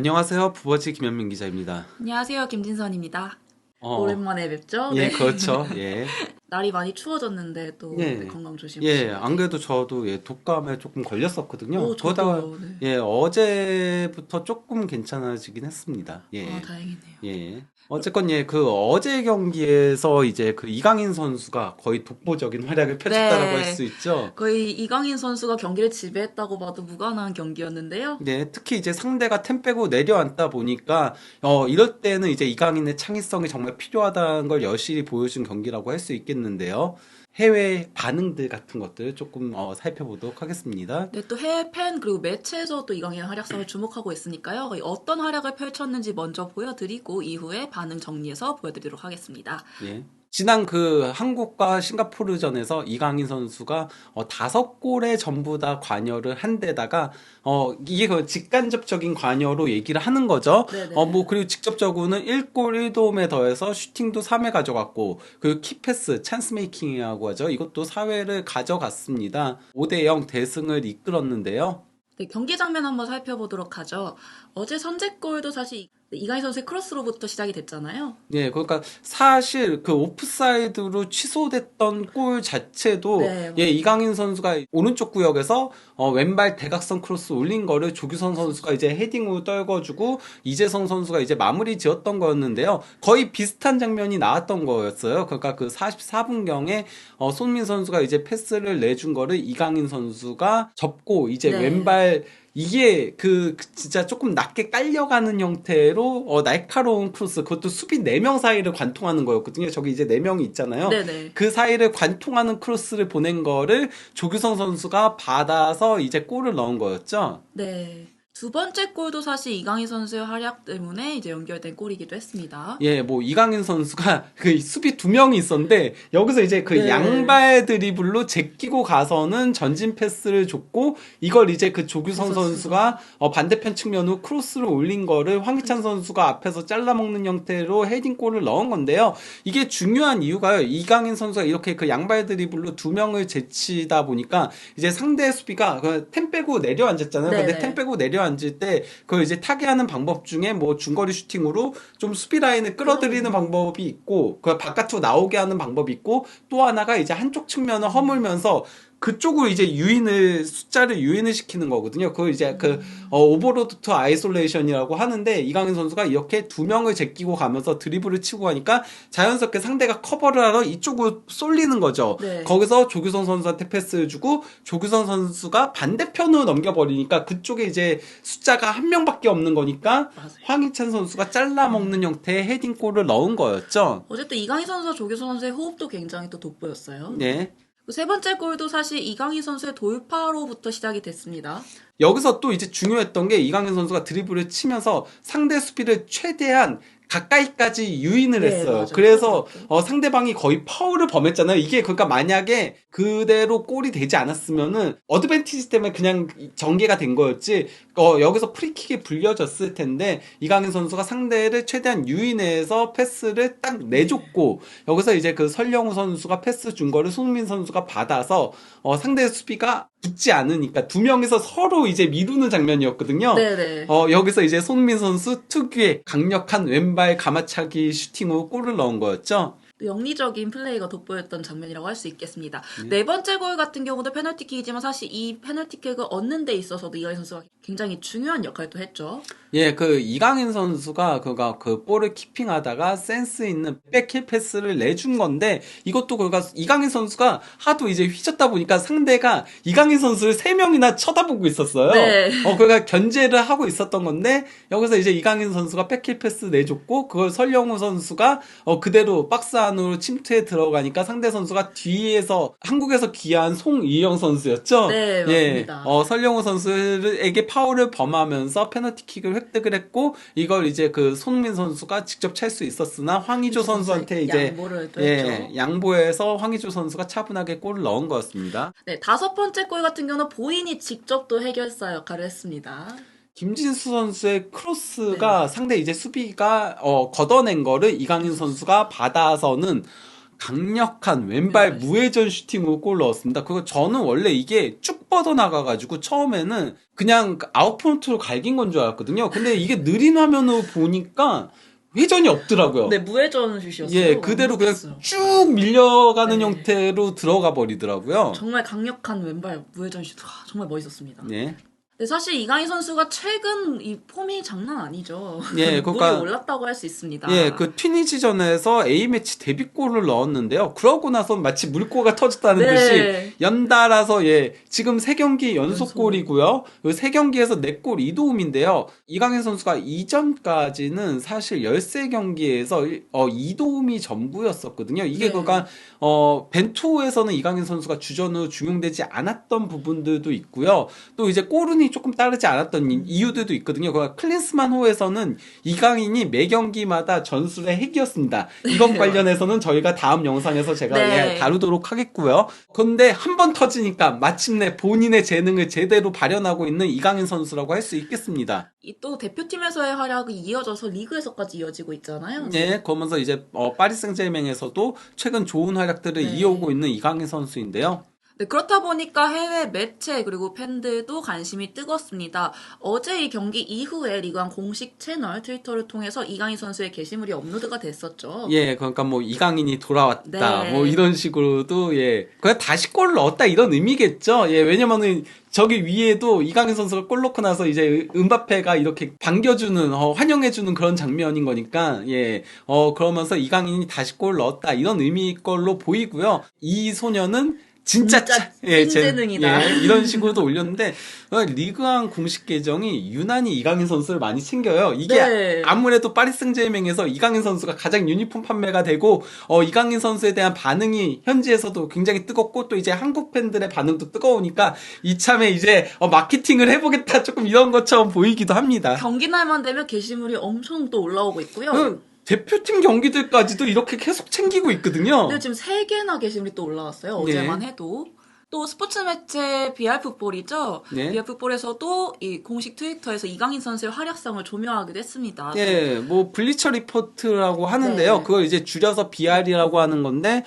안녕하세요. 부버지 김현민 기자입니다. 안녕하세요, 김진선입니다. 어, 오랜만에 뵙죠? 예, 네. 그렇죠. 예. 날이 많이 추워졌는데 또 네, 예. 건강 예, 조심하셔야 안 돼요. 그래도 저도 독감에 조금 걸렸었거든요. 오, 그러다가, 저도요. 네. 어제부터 조금 괜찮아지긴 했습니다. 아, 예. 다행이네요. 예. 어쨌건 어제 경기에서 이제 그 이강인 선수가 거의 독보적인 활약을 펼쳤다라고 할 네, 수 있죠. 거의 이강인 선수가 경기를 지배했다고 봐도 무관한 경기였는데요. 네, 특히 이제 상대가 템 빼고 내려앉다 보니까, 이럴 때는 이제 이강인의 창의성이 정말 필요하다는 걸 여실히 보여준 경기라고 할 수 있겠는데요. 해외 반응들 같은 것들 조금 살펴보도록 하겠습니다. 네, 또 해외 팬 그리고 매체에서 또 이강인의 활약상을 주목하고 있으니까요. 거의 어떤 활약을 펼쳤는지 먼저 보여드리고 이후에 반응 정리해서 보여드리도록 하겠습니다. 예. 지난 그 한국과 싱가포르전에서 이강인 선수가 5골에 전부 다 관여를 한 데다가 이게 그 직간접적인 관여로 얘기를 하는 거죠. 네네. 뭐 그리고 직접적으로는 1골 1도움에 더해서 슈팅도 3회 가져갔고 그리고 키패스 찬스 메이킹이라고 하죠. 이것도 4회를 가져갔습니다. 5대0 대승을 이끌었는데요. 네, 경기 장면 한번 살펴보도록 하죠. 어제 선제골도 사실 이강인 선수의 크로스로부터 시작이 됐잖아요. 예, 그러니까 사실 그 오프사이드로 취소됐던 골 자체도 네, 맞아요. 이강인 선수가 오른쪽 구역에서 왼발 대각선 크로스 올린 거를 조규성 선수가 이제 헤딩으로 떨궈주고 이재성 선수가 이제 마무리 지었던 거였는데요. 거의 비슷한 장면이 나왔던 거였어요. 그러니까 그 44분경에 손민 선수가 이제 패스를 내준 거를 이강인 선수가 접고 이제 네. 왼발 이게 진짜 조금 낮게 깔려가는 형태로 날카로운 크로스 그것도 수비 4명 사이를 관통하는 거였거든요. 저기 이제 4명이 있잖아요. 네네. 그 사이를 관통하는 크로스를 보낸 거를 조규성 선수가 받아서 이제 골을 넣은 거였죠. 네. 두 번째 골도 사실 이강인 선수의 활약 때문에 이제 연결된 골이기도 했습니다. 예, 뭐 이강인 선수가 그 수비 2명이 있었는데 여기서 이제 그 네. 양발 드리블로 제끼고 가서는 전진 패스를 줬고 이걸 이제 그 조규성 선수가 반대편 측면으로 크로스를 올린 거를 황희찬 선수가 앞에서 잘라먹는 형태로 헤딩골을 넣은 건데요. 이게 중요한 이유가요. 이강인 선수가 이렇게 그 양발 드리블로 2명을 제치다 보니까 이제 상대 수비가 템 빼고 내려앉았잖아요. 근데 네네. 템 빼고 내려앉을 때 그걸 이제 타개하는 방법 중에 뭐 중거리 슈팅으로 좀 수비 라인을 끌어들이는 방법이 있고 그 바깥으로 나오게 하는 방법이 있고 또 하나가 이제 한쪽 측면을 허물면서 그쪽으로 이제 숫자를 유인을 시키는 거거든요. 그걸 이제 오버로드 투 아이솔레이션이라고 하는데 이강인 선수가 이렇게 2명을 제끼고 가면서 드리블을 치고 가니까 자연스럽게 상대가 커버를 하러 이쪽으로 쏠리는 거죠. 네. 거기서 조규성 선수한테 패스를 주고 조규성 선수가 반대편으로 넘겨버리니까 그쪽에 이제 숫자가 1명밖에 없는 거니까 맞아요. 황희찬 선수가 잘라먹는 형태의 헤딩골을 넣은 거였죠. 어쨌든 이강인 선수와 조규성 선수의 호흡도 굉장히 또 돋보였어요. 네. 세 번째 골도 사실 이강인 선수의 돌파로부터 시작이 됐습니다. 여기서 또 이제 중요했던 게 이강인 선수가 드리블을 치면서 상대 수비를 최대한 가까이까지 유인을 네, 했어요. 맞아요. 그래서 상대방이 거의 파울을 범했잖아요. 이게 그러니까 만약에 그대로 골이 되지 않았으면은 어드밴티지 때문에 그냥 전개가 된 거였지. 여기서 프리킥이 불려졌을 텐데 이강인 선수가 상대를 최대한 유인해서 패스를 딱 내줬고 여기서 이제 그 설영우 선수가 패스 준 거를 손흥민 선수가 받아서 상대 수비가 붙지 않으니까 2명이서 서로 이제 미루는 장면이었거든요. 네네. 여기서 이제 손흥민 선수 특유의 강력한 왼발 가마차기 슈팅으로 골을 넣은 거였죠. 또 영리적인 플레이가 돋보였던 장면이라고 할 수 있겠습니다. 네 번째 골 같은 경우도 페널티킥이지만 사실 이 페널티킥을 얻는 데 있어서도 이강인 선수가 굉장히 중요한 역할도 했죠. 예, 그 이강인 선수가 그 볼을 키핑하다가 센스 있는 백힐 패스를 내준 건데 이것도 이강인 선수가 하도 이제 휘젓다 보니까 상대가 이강인 선수를 3명이나 쳐다보고 있었어요. 네. 그러니까 견제를 하고 있었던 건데 여기서 이제 이강인 선수가 백힐 패스 내줬고 그걸 설영우 선수가 그대로 박스 안으로 침투해 들어가니까 상대 선수가 뒤에서 한국에서 귀한 송이영 선수였죠. 네, 맞습니다. 설영우 선수에게 파울을 범하면서 페널티킥을 획득을 했고 이걸 이제 그 손흥민 선수가 직접 찰 수 있었으나 황의조 선수한테 이제 양보를 또 했죠. 양보해서 황의조 선수가 차분하게 골을 넣은 거였습니다. 네, 다섯 번째 골 같은 경우는 본인이 직접 또 해결사 역할을 했습니다. 김진수 선수의 크로스가 상대 이제 수비가 걷어낸 거를 이강인 선수가 받아서는 강력한 왼발 무회전 슈팅으로 골 넣었습니다. 그거 저는 원래 이게 쭉 뻗어나가가지고 처음에는 그냥 아웃프론트로 갈긴 건 줄 알았거든요. 근데 이게 느린 화면으로 보니까 회전이 없더라고요. 네, 무회전 슛이었어요. 예, 그대로 그냥 완벽했어요. 쭉 밀려가는 네. 형태로 들어가 버리더라고요. 정말 강력한 왼발 무회전 슛. 정말 멋있었습니다. 네. 근데 사실 이강인 선수가 최근 이 폼이 장난 아니죠. 예, 물이 그러니까 올랐다고 할 수 있습니다. 예, 그 튀니지전에서 A매치 데뷔골을 넣었는데요. 그러고 나서 마치 물꼬가 터졌다는 네. 듯이 연달아서 예, 지금 3경기 연속골이고요. 그 3경기에서 4골 2도움인데요. 이강인 선수가 이전까지는 사실 13경기에서 2도움이 전부였었거든요. 이게 네. 그러니까 벤투에서는 이강인 선수가 주전으로 중용되지 않았던 부분들도 있고요. 또 이제 골운이 조금 따르지 않았던 이유들도 있거든요. 그러니까 클린스만 호에서는 이강인이 매 경기마다 전술의 핵이었습니다. 이것 관련해서는 저희가 다음 영상에서 제가 네. 예, 다루도록 하겠고요. 그런데 한 번 터지니까 마침내 본인의 재능을 제대로 발현하고 있는 이강인 선수라고 할 수 있겠습니다. 이 또 대표팀에서의 활약이 이어져서 리그에서까지 이어지고 있잖아요. 네, 그러면서 이제 파리 생제르맹에서도 최근 좋은 활약들을 네. 이어오고 있는 이강인 선수인데요. 네, 그렇다 보니까 해외 매체 그리고 팬들도 관심이 뜨겁습니다. 어제 이 경기 이후에 리그원 공식 채널 트위터를 통해서 이강인 선수의 게시물이 업로드가 됐었죠. 예, 그러니까 뭐 이강인이 돌아왔다, 네. 뭐 이런 식으로도 예, 그냥 다시 골을 넣었다 이런 의미겠죠. 예, 왜냐면은 저기 위에도 이강인 선수가 골 넣고 나서 이제 은바페가 이렇게 반겨주는, 환영해주는 그런 장면인 거니까 예, 그러면서 이강인이 다시 골 넣었다 이런 의미일 걸로 보이고요. 이 소녀는 진짜 찐재능이다. 예, 이런 식으로도 올렸는데 리그왕 공식 계정이 유난히 이강인 선수를 많이 챙겨요. 이게 네. 아무래도 파리 생제르맹에서 이강인 선수가 가장 유니폼 판매가 되고 이강인 선수에 대한 반응이 현지에서도 굉장히 뜨겁고 또 이제 한국 팬들의 반응도 뜨거우니까 이참에 이제 마케팅을 해보겠다 조금 이런 것처럼 보이기도 합니다. 경기 날만 되면 게시물이 엄청 또 올라오고 있고요. 대표팀 경기들까지도 이렇게 계속 챙기고 있거든요. 근데 지금 3개나 게시물이 또 올라왔어요. 네. 어제만 해도. 또 스포츠 매체 BR풋볼이죠. 네. BR풋볼에서도 이 공식 트위터에서 이강인 선수의 활약상을 조명하기도 했습니다. 예, 뭐 블리처 리포트라고 하는데요. 네. 그걸 이제 줄여서 BR이라고 하는 건데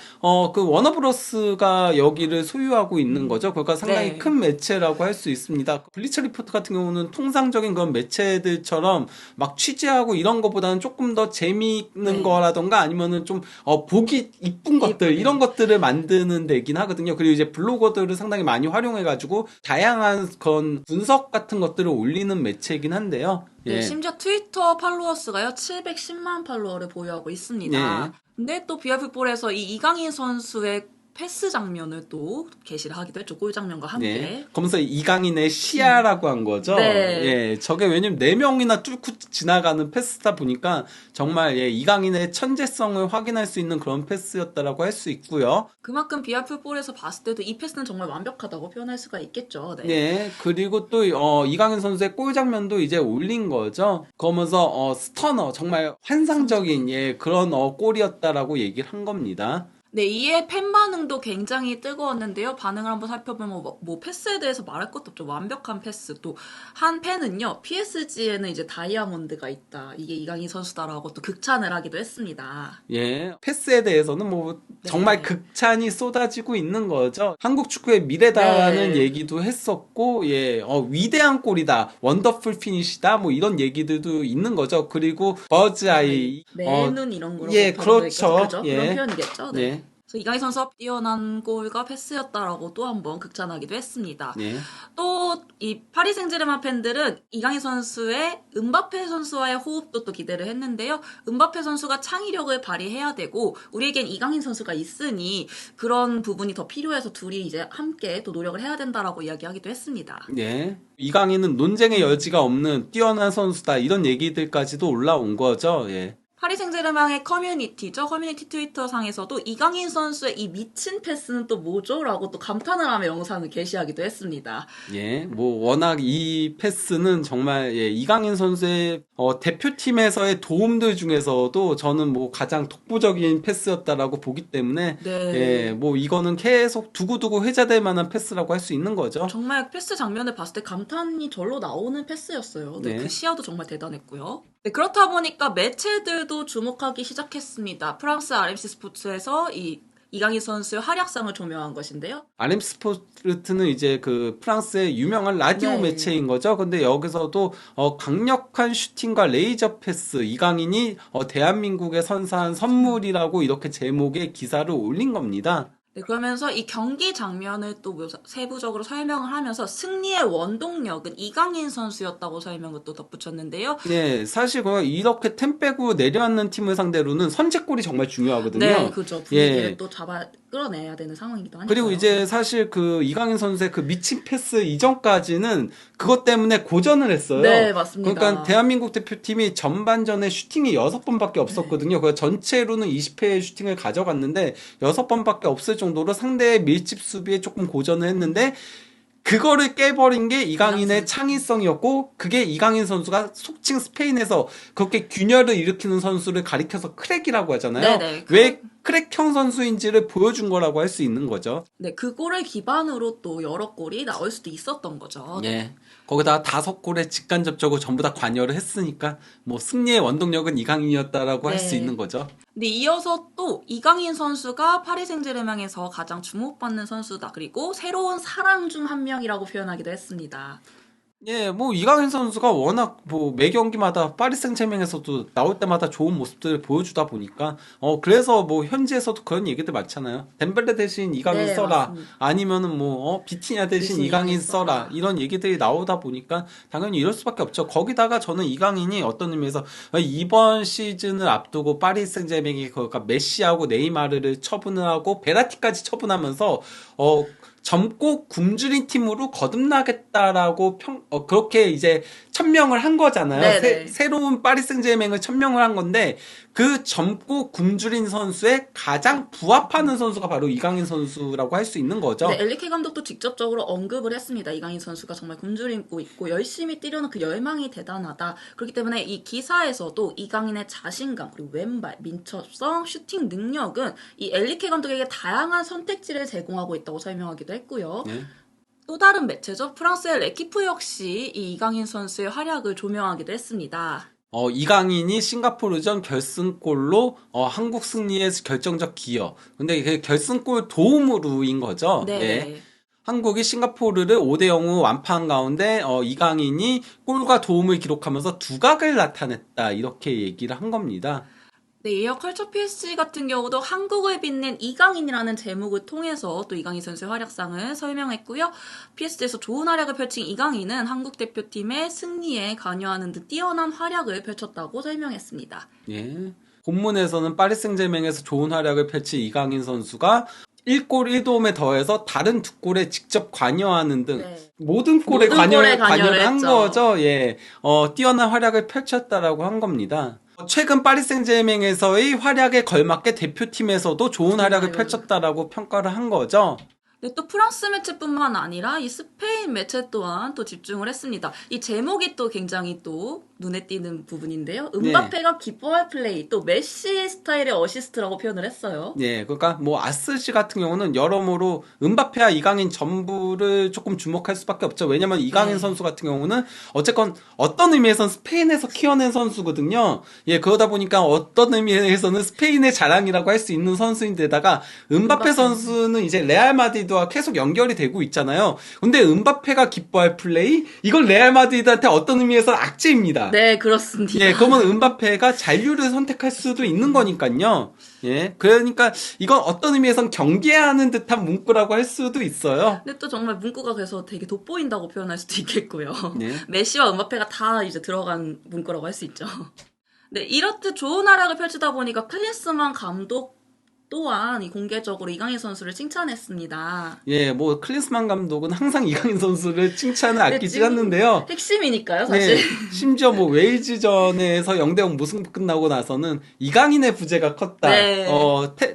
그 워너브러스가 여기를 소유하고 있는 거죠. 그러니까 상당히 네. 큰 매체라고 할 수 있습니다. 블리처 리포트 같은 경우는 통상적인 그런 매체들처럼 막 취재하고 이런 것보다는 조금 더 재미있는 네. 거라던가 아니면은 좀 보기 이쁜 것들 이런 것들을 만드는 데긴 하거든요. 그리고 이제 블로거들을 상당히 많이 활용해가지고 다양한 그런 분석 같은 것들을 올리는 매체이긴 한데요. 네, 예. 심지어 트위터 팔로워스가요 710만 팔로워를 보유하고 있습니다. 네. 근데 또 비아풋볼에서 이 이강인 선수의 패스 장면을 또 게시를 하기도 했죠. 골 장면과 함께. 네. 그러면서 이강인의 시야라고 한 거죠. 네. 예. 저게 왜냐면 4명이나 뚫고 지나가는 패스다 보니까 정말 예, 이강인의 천재성을 확인할 수 있는 그런 패스였다라고 할 수 있고요. 그만큼 비아풋볼에서 봤을 때도 이 패스는 정말 완벽하다고 표현할 수가 있겠죠. 네. 네. 그리고 또 이강인 선수의 골 장면도 이제 올린 거죠. 그러면서 스터너 정말 환상적인 예, 그런 골이었다라고 얘기를 한 겁니다. 네, 이에 팬 반응도 굉장히 뜨거웠는데요. 반응을 한번 살펴보면 뭐 패스에 대해서 말할 것도 없죠. 완벽한 패스. 또 한 팬은요. PSG에는 이제 다이아몬드가 있다. 이게 이강인 선수다라고 또 극찬을 하기도 했습니다. 예, 패스에 대해서는 뭐 정말 네. 극찬이 쏟아지고 있는 거죠. 한국 축구의 미래다라는 네. 얘기도 했었고, 예, 위대한 골이다, 원더풀 피니시다, 뭐 이런 얘기들도 있는 거죠. 그리고 버즈아이, 매눈 이런 거라고 예, 표현도 그렇죠. 있겠죠? 예. 그런 표현이겠죠. 네. 예, 그래서 이강인 선수가 뛰어난 골과 패스였다라고 또 한번 극찬하기도 했습니다. 예. 또 이 파리 생제르맹 팬들은 이강인 선수의 은바페 선수와의 호흡도 또 기대를 했는데요. 은바페 선수가 창의력을 발휘해야 되고 우리에겐 이강인 선수가 있으니 그런 부분이 더 필요해서 둘이 이제 함께 또 노력을 해야 된다라고 이야기하기도 했습니다. 예. 이강인은 논쟁의 여지가 없는 뛰어난 선수다 이런 얘기들까지도 올라온 거죠. 예. 파리 생제르맹의 커뮤니티죠. 커뮤니티 트위터 상에서도 이강인 선수의 이 미친 패스는 또 뭐죠? 라고 또 감탄을 하며 영상을 게시하기도 했습니다. 예, 뭐 워낙 이 패스는 정말 예, 이강인 선수의 대표팀에서의 도움들 중에서도 저는 뭐 가장 독보적인 패스였다라고 보기 때문에 네. 예, 뭐 이거는 계속 두고두고 회자될 만한 패스라고 할 수 있는 거죠. 정말 패스 장면을 봤을 때 감탄이 절로 나오는 패스였어요. 네, 네. 그 시야도 정말 대단했고요. 네, 그렇다 보니까 매체들도 주목하기 시작했습니다. 프랑스 RMC 스포츠에서 이 이강인 선수의 활약상을 조명한 것인데요. RM 스포르트는 이제 그 프랑스의 유명한 라디오 네. 매체인 거죠. 근데 여기서도 강력한 슈팅과 레이저 패스 이강인이 대한민국에 선사한 선물이라고 이렇게 제목의 기사를 올린 겁니다. 네, 그러면서 이 경기 장면을 또 세부적으로 설명을 하면서 승리의 원동력은 이강인 선수였다고 설명을 또 덧붙였는데요. 네, 사실 이렇게 템 빼고 내려앉는 팀을 상대로는 선제골이 정말 중요하거든요. 네, 그렇죠. 분위기를 예. 또 끌어내야 되는 상황이기도 하니까요. 그리고 이제 사실 그 이강인 선수의 그 미친 패스 이전까지는 그것 때문에 고전을 했어요. 네, 맞습니다. 그러니까 대한민국 대표팀이 전반전에 슈팅이 6번밖에 없었거든요. 그 전체로는 20회의 슈팅을 가져갔는데 6번밖에 없을 정도로 상대의 밀집 수비에 조금 고전을 했는데 그거를 깨버린 게 이강인의 창의성이었고 그게 이강인 선수가 속칭 스페인에서 그렇게 균열을 일으키는 선수를 가리켜서 크랙이라고 하잖아요. 네네. 왜 크랙형 선수인지를 보여준 거라고 할 수 있는 거죠. 네, 그 골을 기반으로 또 여러 골이 나올 수도 있었던 거죠. 예. 거기다가 5골에 직간접적으로 전부 다 관여를 했으니까 뭐 승리의 원동력은 이강인이었다라고 할 수 네. 있는 거죠. 근데 이어서 또 이강인 선수가 파리 생제르맹에서 가장 주목받는 선수다. 그리고 새로운 사람 중 한 명이라고 표현하기도 했습니다. 예, 뭐 이강인 선수가 워낙 뭐 매 경기마다 파리 생제르맹에서도 나올 때마다 좋은 모습들을 보여주다 보니까 그래서 뭐 현지에서도 그런 얘기들 많잖아요. 덴벨레 대신 이강인 네, 써라. 맞습니다. 아니면은 뭐 비티냐 대신 대신 이강인 이강인 써라. 써라. 이런 얘기들이 나오다 보니까 당연히 이럴 수밖에 없죠. 거기다가 저는 이강인이 어떤 의미에서 이번 시즌을 앞두고 파리 생제르맹이 그러니까 메시하고 네이마르를 처분을 하고 베라티까지 처분하면서 젊고 굶주린 팀으로 거듭나겠다라고 그렇게 이제 천명을 한 거잖아요. 네네. 새로운 파리 생제르맹을 천명을 한 건데 그 젊고 굶주린 선수에 가장 부합하는 선수가 바로 이강인 선수라고 할 수 있는 거죠. 네, 엘리케 감독도 직접적으로 언급을 했습니다. 이강인 선수가 정말 굶주리고 있고 열심히 뛰려는 그 열망이 대단하다. 그렇기 때문에 이 기사에서도 이강인의 자신감, 그리고 왼발, 민첩성, 슈팅 능력은 이 엘리케 감독에게 다양한 선택지를 제공하고 있다고 설명하기도 했고요. 네. 또 다른 매체죠. 프랑스의 레키프 역시 이 이강인 선수의 활약을 조명하기도 했습니다. 이강인이 싱가포르전 결승골로 한국 승리에 결정적 기여. 근데 그 결승골 도움으로인 거죠. 네. 예. 한국이 싱가포르를 5대0으로 완파한 가운데 이강인이 골과 도움을 기록하면서 두각을 나타냈다. 이렇게 얘기를 한 겁니다. 네, 이어 컬처 PSG 같은 경우도 한국을 빛낸 이강인이라는 제목을 통해서 또 이강인 선수의 활약상을 설명했고요. PSG에서 좋은 활약을 펼친 이강인은 한국 대표팀의 승리에 관여하는 듯 뛰어난 활약을 펼쳤다고 설명했습니다. 예. 본문에서는 파리 생제르맹에서 좋은 활약을 펼친 이강인 선수가 1골 1도움에 더해서 다른 2골에 직접 관여하는 등 네. 모든 골에 모든 골에 관여를 관여를 한 했죠. 거죠. 예. 뛰어난 활약을 펼쳤다라고 한 겁니다. 최근 파리 생제르맹에서의 활약에 걸맞게 대표팀에서도 좋은 활약을 펼쳤다라고 평가를 한 거죠. 네, 또 프랑스 매체뿐만 아니라 이 스페인 매체 또한 또 집중을 했습니다. 이 제목이 또 굉장히 또 눈에 띄는 부분인데요. 음바페가 기뻐할 플레이, 또 메시 스타일의 어시스트라고 표현을 했어요. 예, 그러니까 뭐 아스시 같은 경우는 여러모로 음바페와 이강인 전부를 조금 주목할 수밖에 없죠. 왜냐면 이강인 네. 선수 같은 경우는 어쨌건 어떤 의미에서는 스페인에서 키워낸 선수거든요. 예, 그러다 보니까 어떤 의미에서는 스페인의 자랑이라고 할 수 있는 선수인데다가 음바페 선수는 이제 레알 마드리드와 계속 연결이 되고 있잖아요. 근데 음바페가 기뻐할 플레이? 이건 레알 마드리드한테 어떤 의미에서는 악재입니다. 네, 그렇습니다. 예, 그러면 음바페가 잔류를 선택할 수도 있는 거니까요. 예, 그러니까 이건 어떤 의미에선 경계하는 듯한 문구라고 할 수도 있어요. 근데 또 정말 문구가 그래서 되게 돋보인다고 표현할 수도 있겠고요. 네. 메시와 음바페가 다 이제 들어간 문구라고 할 수 있죠. 네, 이렇듯 좋은 활약을 펼치다 보니까 클린스만 감독 또한 이 공개적으로 이강인 선수를 칭찬했습니다. 예, 뭐 클린스만 감독은 항상 이강인 선수를 칭찬을 아끼지 지금 않는데요. 핵심이니까요, 사실. 네, 심지어 뭐 웨일즈전에서 0대0 무승부 끝나고 나서는 이강인의 부재가 컸다. 네.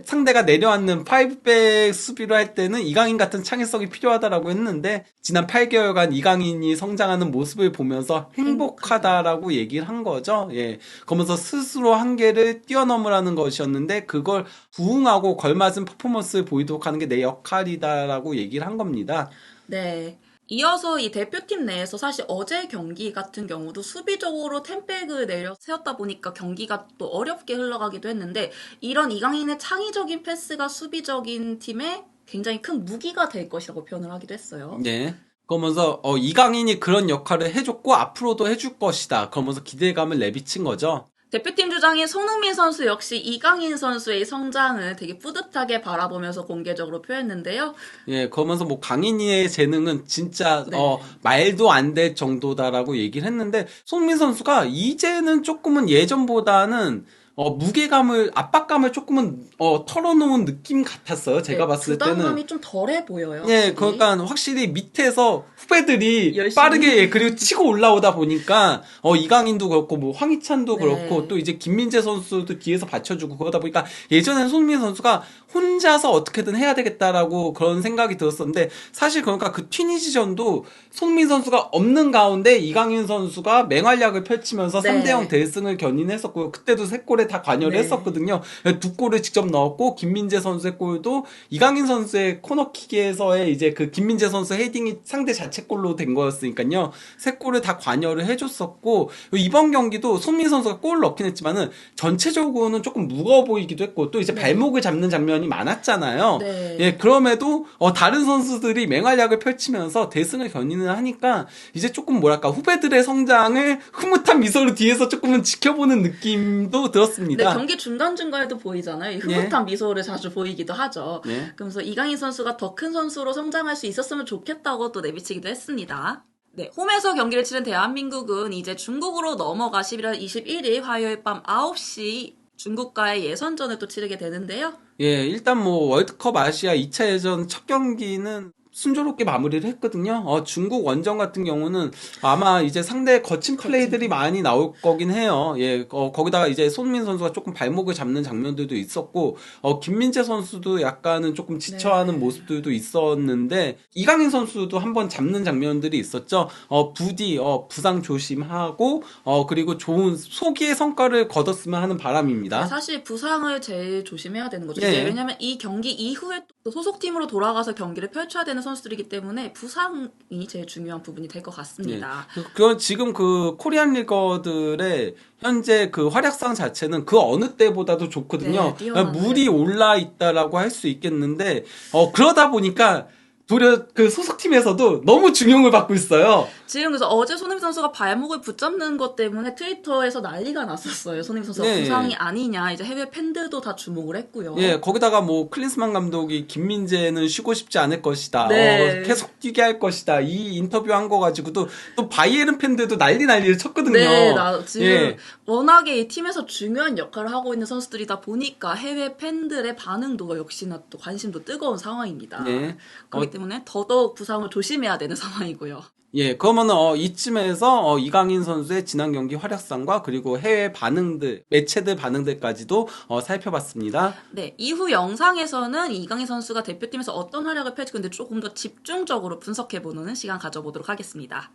상대가 내려앉는 5백 수비를 할 때는 이강인 같은 창의성이 필요하다라고 했는데 지난 8개월간 이강인이 성장하는 모습을 보면서 행복하다라고 얘기를 한 거죠. 예, 그러면서 스스로 한계를 뛰어넘으라는 것이었는데 그걸 부응하고 걸맞은 퍼포먼스를 보이도록 하는 게 내 역할이다라고 얘기를 한 겁니다. 네. 이어서 이 대표팀 내에서 사실 어제 경기 같은 경우도 수비적으로 템백을 내려 세웠다 보니까 경기가 또 어렵게 흘러가기도 했는데 이런 이강인의 창의적인 패스가 수비적인 팀에 굉장히 큰 무기가 될 것이라고 표현을 하기도 했어요. 네. 그러면서 이강인이 그런 역할을 해줬고 앞으로도 해줄 것이다. 그러면서 기대감을 내비친 거죠. 대표팀 주장인 손흥민 선수 역시 이강인 선수의 성장을 되게 뿌듯하게 바라보면서 공개적으로 표했는데요. 예, 그러면서 뭐 강인이의 재능은 진짜 네. 말도 안 될 정도다라고 얘기를 했는데 손흥민 선수가 이제는 조금은 예전보다는 무게감을 압박감을 조금은 털어놓은 느낌 같았어요. 제가 네, 봤을 때는. 부담감이 좀 덜해 보여요. 예, 확실히. 그러니까 확실히 밑에서 후배들이 열심히. 빠르게 그리고 치고 올라오다 보니까 이강인도 그렇고 뭐 황희찬도 네. 그렇고 또 이제 김민재 선수도 뒤에서 받쳐주고 그러다 보니까 예전에는 손흥민 선수가 혼자서 어떻게든 해야 되겠다라고 그런 생각이 들었었는데 사실 그러니까 그 튀니지전도 손흥민 선수가 없는 가운데 이강인 선수가 맹활약을 펼치면서 네. 3대0 대승을 견인했었고요. 그때도 3골에 다 관여를 네. 했었거든요. 2골을 직접 넣었고 김민재 선수의 골도 이강인 선수의 코너킥에서의 이제 그 김민재 선수 헤딩이 상대 자책골로 된 거였으니까요. 3골을 다 관여를 해줬었고 이번 경기도 손흥민 선수가 골을 넣긴 했지만은 전체적으로는 조금 무거워 보이기도 했고 또 이제 네. 발목을 잡는 장면이 많았잖아요. 네. 예, 그럼에도 다른 선수들이 맹활약을 펼치면서 대승을 견인을 하니까 이제 조금 뭐랄까 후배들의 성장을 흐뭇한 미소로 뒤에서 조금은 지켜보는 느낌도 들었습니다. 네, 경기 중간중간에도 보이잖아요. 이 흐뭇한 미소를 자주 보이기도 하죠. 네. 그러면서 이강인 선수가 더 큰 선수로 성장할 수 있었으면 좋겠다고 또 내비치기도 했습니다. 네, 홈에서 경기를 치른 대한민국은 이제 중국으로 넘어가 11월 21일 화요일 밤 9시 중국과의 예선전을 또 치르게 되는데요. 예, 일단 뭐 월드컵 아시아 2차 예선 첫 경기는 순조롭게 마무리를 했거든요. 중국 원정 같은 경우는 아마 이제 상대 거친 플레이들이 많이 나올 거긴 해요. 예, 거기다가 이제 손흥민 선수가 조금 발목을 잡는 장면들도 있었고, 김민재 선수도 약간은 조금 지쳐하는 네. 모습들도 있었는데, 이강인 선수도 한번 잡는 장면들이 있었죠. 부디, 부상 조심하고, 그리고 좋은 소기의 성과를 거뒀으면 하는 바람입니다. 사실 부상을 제일 조심해야 되는 거죠. 예. 이제 왜냐면 이 경기 이후에 또 소속팀으로 돌아가서 경기를 펼쳐야 되는 선수들이기 때문에 부상이 제일 중요한 부분이 될 것 같습니다. 그 지금 그 코리안 리거들의 현재 그 활약상 자체는 그 어느 때보다도 좋거든요. 네, 뛰어나네. 물이 올라 있다라고 할 수 있겠는데 그러다 보니까 도리어 그 소속팀에서도 너무 중용을 받고 있어요. 지금 그래서 어제 손흥민 선수가 발목을 붙잡는 것 때문에 트위터에서 난리가 났었어요. 손흥민 선수가 네. 부상이 아니냐. 이제 해외 팬들도 다 주목을 했고요. 예, 거기다가 뭐 클린스만 감독이 김민재는 쉬고 싶지 않을 것이다. 네. 계속 뛰게 할 것이다. 이 인터뷰 한 거 가지고도 또 바이에른 팬들도 난리를 쳤거든요. 네, 나 지금 예. 워낙에 이 팀에서 중요한 역할을 하고 있는 선수들이다 보니까 해외 팬들의 반응도 역시나 또 관심도 뜨거운 상황입니다. 예. 그렇기 때문에 더더욱 부상을 조심해야 되는 상황이고요. 예, 그러면은 이쯤에서 이강인 선수의 지난 경기 활약상과 그리고 해외 반응들, 매체들 반응들까지도 살펴봤습니다. 네, 이후 영상에서는 이강인 선수가 대표팀에서 어떤 활약을 펼치고 있는지 조금 더 집중적으로 분석해보는 시간 가져보도록 하겠습니다.